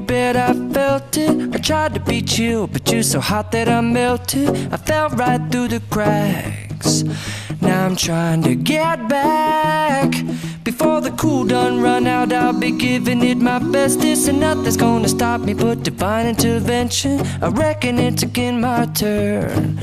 you bet I felt it. I tried to be chill, but you're so hot that I melted. I fell right through the cracks. Now I'm trying to get back. Before the cool done run out, I'll be giving it my best. This and nothing's gonna stop me but divine intervention. I reckon it's again my turn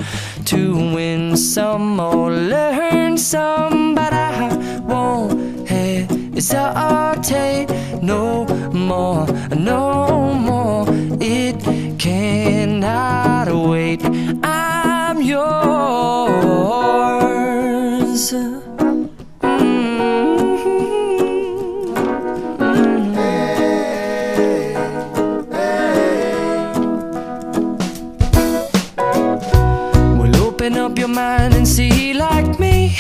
to win some or learn some, but I won't hesitate no more, no more. It cannot wait. I'm yours. Open up your mind and see like me.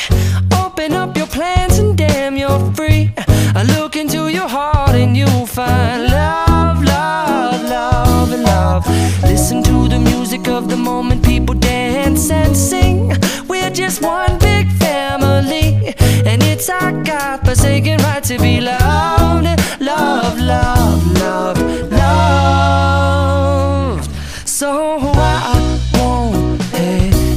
Open up your plans and damn, you're free. I look into your heart and you'll find love, love, love, and love. Listen to the music of the moment, people dance and sing. We're just one big family, and it's our God-forsaken right to be loved. Love, love, love, loved. So I won't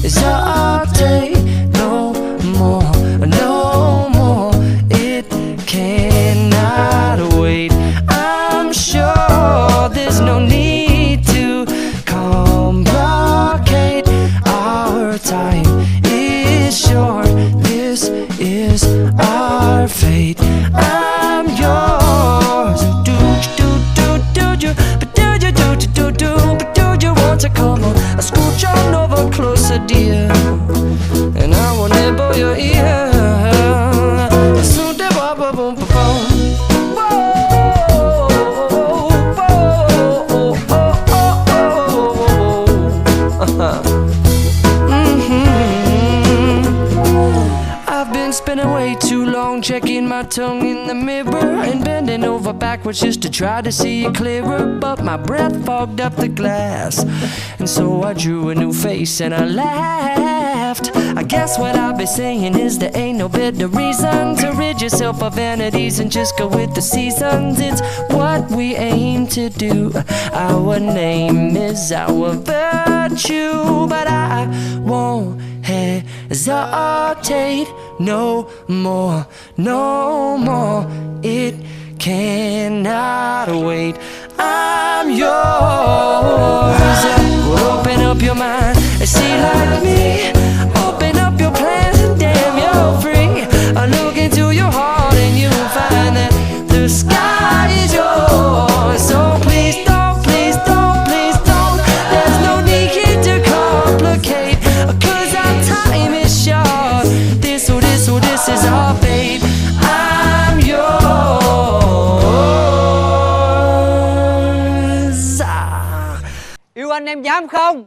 hesitate no more, no more. It cannot wait. I'm sure there's no need to complicate. Our time is short. This is our fate. I'm yours. Do you, but do you, but do you want to come on? I scooch on over closer, dear, and I will nibble your ear. So I've been spending way too long checking my tongue in the mirror and bending over backwards just to try to see it clearer, but my breath fogged up the glass, and so I drew a new face and I laughed. I guess what I'll be saying is there ain't no better reason to rid yourself of vanities and just go with the seasons. It's what we aim to do. Our name is our virtue, but I won't hesitate no more, no more. It cannot wait. I'm yours. Well, open up your mind and see like me. Open up your plans and damn, you're free. I look into your heart and you'll find that the sky is yours. So please don't, please don't, please don't. There's no need to complicate, 'cause our time is short. This is our fate. I'm yours. Yêu anh em dám không?